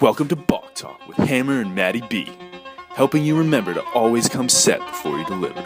Welcome to Balk Talk with Hammer and Matty B, helping you remember to always come set before you deliver.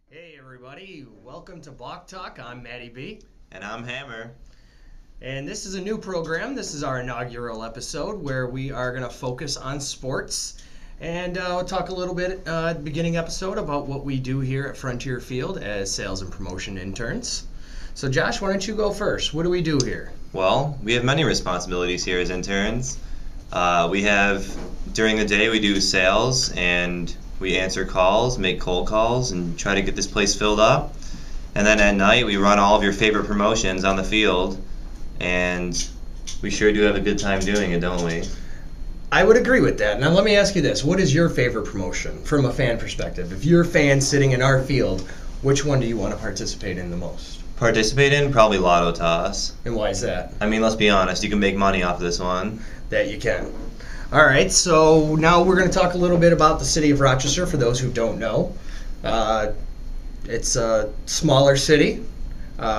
Hey everybody, welcome to Balk Talk. I'm Matty B. And I'm Hammer. And this is a new program. This is our inaugural episode where we are going to focus on sports. And we'll talk a little bit at the beginning episode about what we do here at Frontier Field as sales and promotion interns. So Josh, why don't you go first? What do we do here? Well, we have many responsibilities here as interns. During the day we do sales and we answer calls, make cold calls, and try to get this place filled up. And then at night we run all of your favorite promotions on the field, and we sure do have a good time doing it, don't we? I would agree with that. Now let me ask you this. What is your favorite promotion from a fan perspective? If you're a fan sitting in our field, which one do you want to participate in the most? Participate in? Probably lotto toss. And why is that? I mean, let's be honest, you can make money off this one. That you can. All right, so now we're going to talk a little bit about the city of Rochester for those who don't know. It's a smaller city.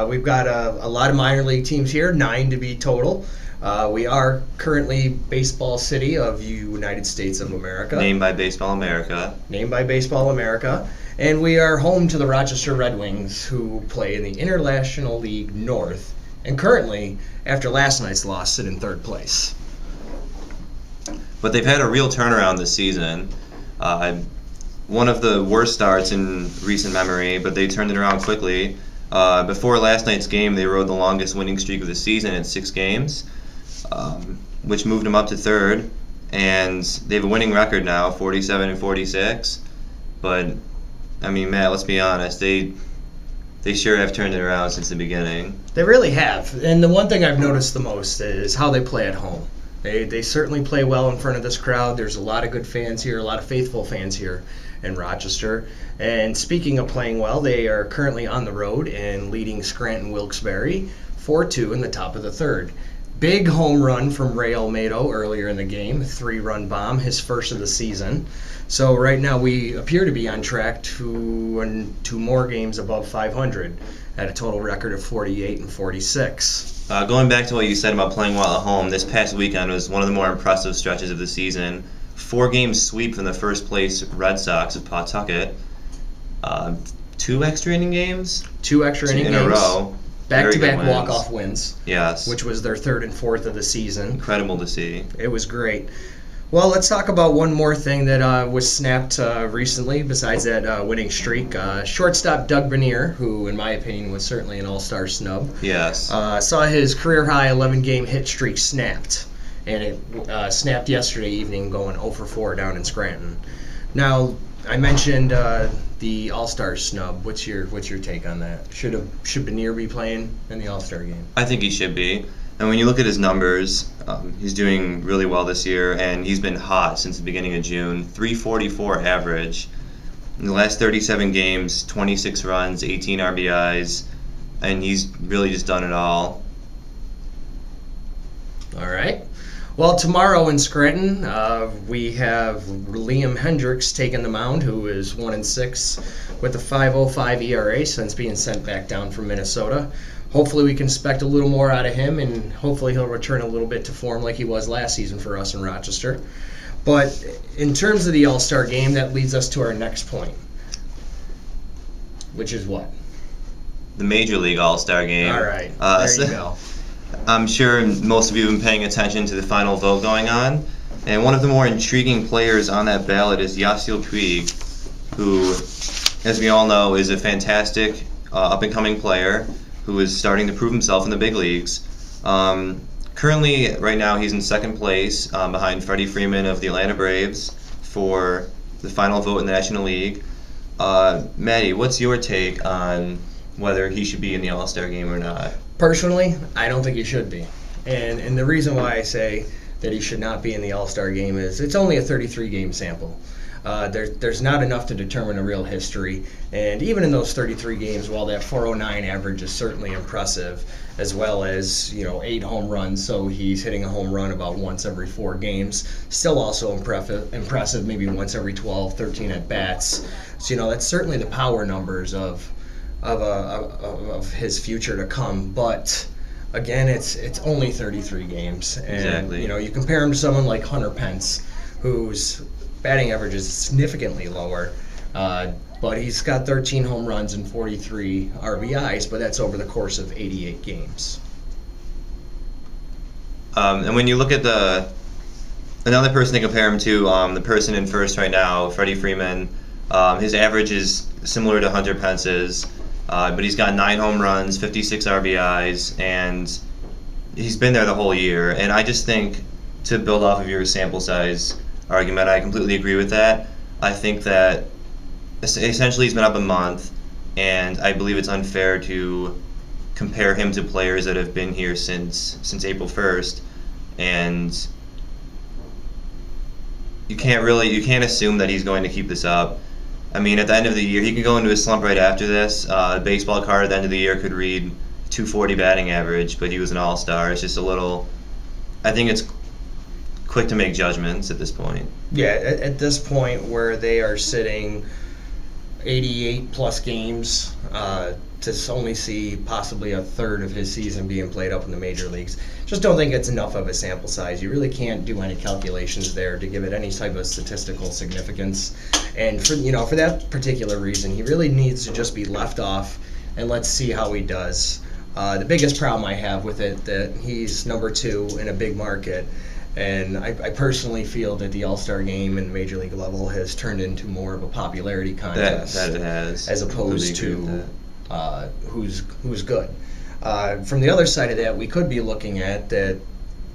We've got a lot of minor league teams here, 9 to be total. We are currently Baseball City of the United States of America. Named by Baseball America. Named by Baseball America. And we are home to the Rochester Red Wings, who play in the International League North. And currently, after last night's loss, sit in third place. But they've had a real turnaround this season. One of the worst starts in recent memory, but they turned it around quickly. Before last night's game, they rode the longest winning streak of the season at 6 games. Which moved them up to third, and they have a winning record now, 47-46. But I mean, Matt, let's be honest, they sure have turned it around since the beginning. They really have, and the one thing I've noticed the most is how they play at home. They certainly play well in front of this crowd. There's a lot of good fans here, a lot of faithful fans here in Rochester. And speaking of playing well, they are currently on the road and leading Scranton Wilkes-Barre 4-2 in the top of the third. Big home run from Ray Olmedo earlier in the game, 3-run bomb, his first of the season. So right now we appear to be on track to win 2 more games above 500 at a total record of 48-46. Going back to what you said about playing well at home, this past weekend was one of the more impressive stretches of the season. 4-game sweep from the first place Red Sox of Pawtucket. 2 extra inning games? 2 extra inning games. In a row. Back-to-back walk-off wins. Yes. Which was their 3rd and 4th of the season. Incredible to see. It was great. Well, let's talk about one more thing that was snapped recently besides that winning streak. Shortstop Doug Benier, who in my opinion was certainly an all-star snub. Yes. Saw his career-high 11-game hit streak snapped. And it snapped yesterday evening going 0 for 4 down in Scranton. Now, I mentioned the All-Star snub. What's your take on that? Should Benier be playing in the All-Star game? I think he should be. And when you look at his numbers, he's doing really well this year, and he's been hot since the beginning of June. 344 average. In the last 37 games, 26 runs, 18 RBIs, and he's really just done it all. All right. Well, tomorrow in Scranton, we have Liam Hendricks taking the mound, who is 1-6 with a 5.05 ERA since being sent back down from Minnesota. Hopefully we can expect a little more out of him, and hopefully he'll return a little bit to form like he was last season for us in Rochester. But in terms of the All-Star game, that leads us to our next point, which is what? The Major League All-Star game. All right, there you go. I'm sure most of you have been paying attention to the final vote going on, and one of the more intriguing players on that ballot is Yasiel Puig, who, as we all know, is a fantastic up-and-coming player who is starting to prove himself in the big leagues. Currently, right now, he's in second place behind Freddie Freeman of the Atlanta Braves for the final vote in the National League. Matty, what's your take on whether he should be in the All-Star game or not? Personally, I don't think he should be. And the reason why I say that he should not be in the All-Star game is it's only a 33-game sample. There's not enough to determine a real history. And even in those 33 games, while that 409 average is certainly impressive, as well as 8 home runs, so he's hitting a home run about once every 4 games, still also impressive, maybe once every 12, 13 at bats. So that's certainly the power numbers of his future to come. But again, it's only 33 games, and exactly. You compare him to someone like Hunter Pence, whose batting average is significantly lower, but he's got 13 home runs and 43 RBIs, but that's over the course of 88 games. And when you look at another person to compare him to, the person in first right now, Freddie Freeman, his average is similar to Hunter Pence's, but he's got 9 home runs, 56 RBIs, and he's been there the whole year. And I just think, to build off of your sample size argument, I completely agree with that. I think that essentially he's been up a month, and I believe it's unfair to compare him to players that have been here since April 1st, and you can't assume that he's going to keep this up. I mean, at the end of the year, he could go into a slump right after this. A baseball card at the end of the year could read 240 batting average, but he was an all-star. It's just a little, I think it's quick to make judgments at this point. Yeah, at this point where they are sitting 88 plus games, to only see possibly a third of his season being played up in the major leagues, just don't think it's enough of a sample size. You really can't do any calculations there to give it any type of statistical significance. And for that particular reason, he really needs to just be left off, and let's see how he does. The biggest problem I have with it, that he's number 2 in a big market, and I personally feel that the All-Star game in the major league level has turned into more of a popularity contest that it has, as opposed to who's good. From the other side of that, we could be looking at that,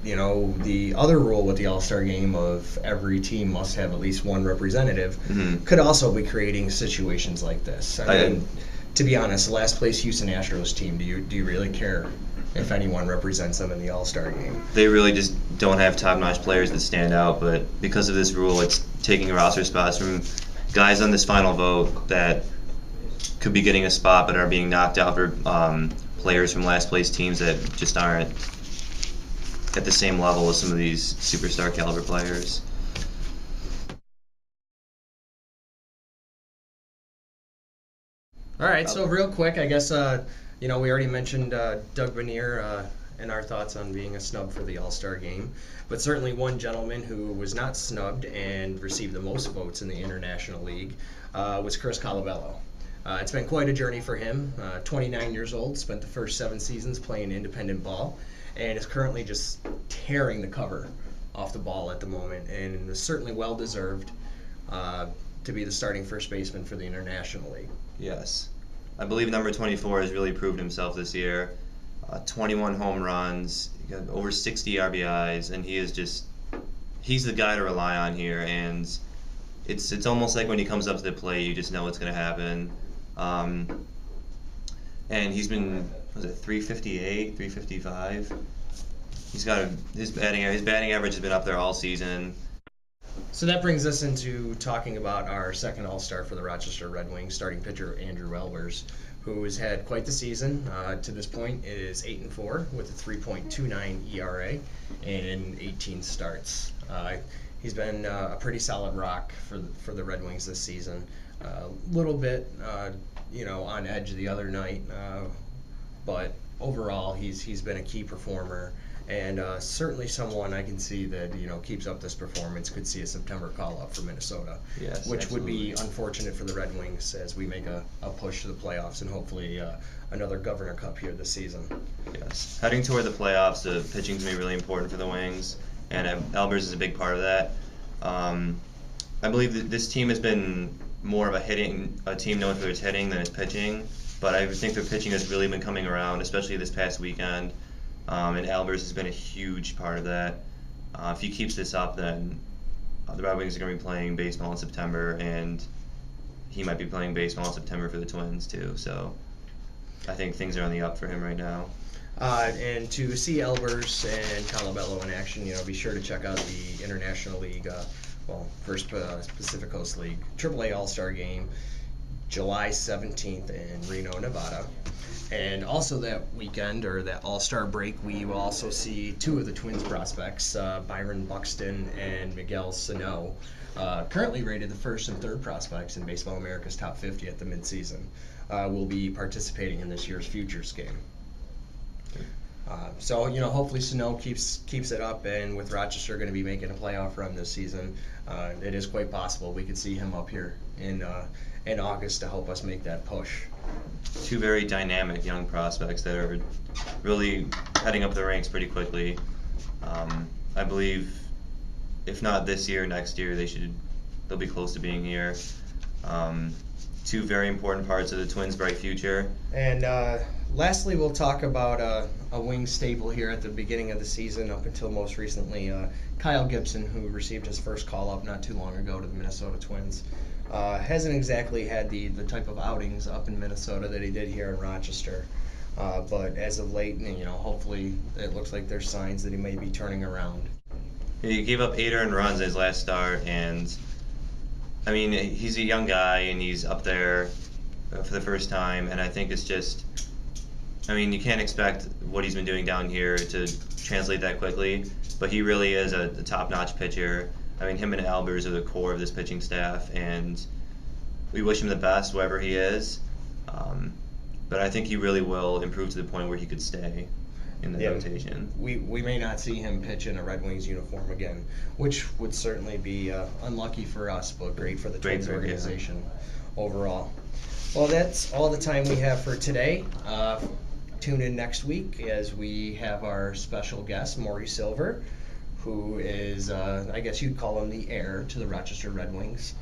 the other rule with the All-Star game of every team must have at least one representative, could also be creating situations like this. I mean, to be honest, the last place Houston Astros team, do you really care if anyone represents them in the All-Star game? They really just don't have top-notch players that stand out, but because of this rule, it's taking roster spots from guys on this final vote that could be getting a spot but are being knocked out for players from last-place teams that just aren't at the same level as some of these superstar caliber players. All right, so real quick, I guess, we already mentioned Doug Benier and our thoughts on being a snub for the All-Star game, but certainly one gentleman who was not snubbed and received the most votes in the International League was Chris Colabello. It's been quite a journey for him. 29 years old, spent the first 7 seasons playing independent ball, and is currently just tearing the cover off the ball at the moment, and is certainly well-deserved to be the starting first baseman for the International League. Yes. I believe number 24 has really proved himself this year. 21 home runs, got over 60 RBIs, and he's the guy to rely on here, and it's almost like when he comes up to the plate, you just know what's going to happen. And he's been, 358, 355? He's got his batting average has been up there all season. So that brings us into talking about our second All-Star for the Rochester Red Wings, starting pitcher Andrew Elbers, who has had quite the season. To this point, it is 8-4 with a 3.29 ERA and 18 starts. He's been a pretty solid rock for the Red Wings this season. A little bit, on edge the other night, but overall, he's been a key performer. And certainly someone I can see that keeps up this performance could see a September call-up for Minnesota, yes, which absolutely. would be unfortunate for the Red Wings as we make a push to the playoffs and hopefully another Governor Cup here this season. Yes, heading toward the playoffs, the pitching's going to be really important for the Wings, and Elbers is a big part of that. I believe that this team has been more of a team known for its hitting than its pitching, but I think their pitching has really been coming around, especially this past weekend. And Albers has been a huge part of that. If he keeps this up, then the Red Wings are going to be playing baseball in September, and he might be playing baseball in September for the Twins too. So I think things are on the up for him right now. And to see Elbers and Colabello in action, be sure to check out the International League First Pacific Coast League AAA All-Star Game, July 17th in Reno, Nevada. And also that weekend, or that All-Star break, we will also see two of the Twins prospects, Byron Buxton and Miguel Sano, currently rated the first and third prospects in Baseball America's Top 50 at the midseason, will be participating in this year's Futures game. So, hopefully Sano keeps it up, and with Rochester going to be making a playoff run this season, it is quite possible we could see him up here in August to help us make that push. Two very dynamic young prospects that are really heading up the ranks pretty quickly. I believe, if not this year, next year they'll be close to being here. Two very important parts of the Twins' bright future. And lastly, we'll talk about a wing staple here at the beginning of the season up until most recently. Kyle Gibson, who received his first call-up not too long ago to the Minnesota Twins, hasn't exactly had the type of outings up in Minnesota that he did here in Rochester. But as of late, hopefully it looks like there's signs that he may be turning around. He gave up 8 earned runs in his last start, and I mean, he's a young guy and he's up there for the first time, and I think it's just, you can't expect what he's been doing down here to translate that quickly, but he really is a top-notch pitcher. Him and Albers are the core of this pitching staff, and we wish him the best wherever he is, but I think he really will improve to the point where he could stay in the rotation. We may not see him pitch in a Red Wings uniform again, which would certainly be unlucky for us, but great for the Twins organization overall. Well, that's all the time we have for today. Tune in next week as we have our special guest, Maury Silver, who is, I guess you'd call him the heir to the Rochester Red Wings.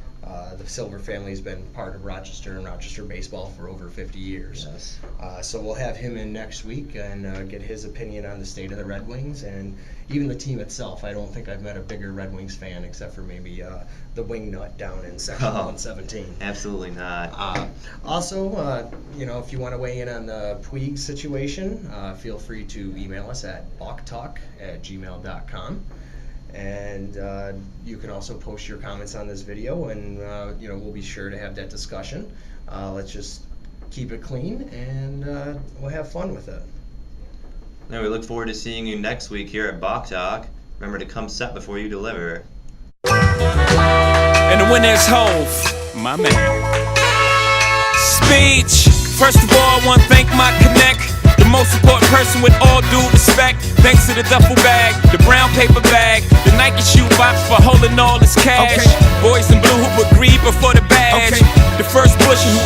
The Silver family has been part of Rochester and Rochester baseball for over 50 years. Yes. So we'll have him in next week and get his opinion on the state of the Red Wings and even the team itself. I don't think I've met a bigger Red Wings fan except for maybe the Wingnut down in Section 117. Absolutely not. Also, if you want to weigh in on the Puig situation, feel free to email us at balktalk@gmail.com. And you can also post your comments on this video, and we'll be sure to have that discussion. Let's just keep it clean, and we'll have fun with it. Now we look forward to seeing you next week here at Balk Talk. Remember to come set before you deliver. And the winner is Hove, my man. Speech. First of all, I want to thank my connect. The most important person with all due respect. Thanks to the duffel bag, the brown paper bag, the Nike shoe box for holding all this cash. Boys in blue who agreed before the badge. The first Bush who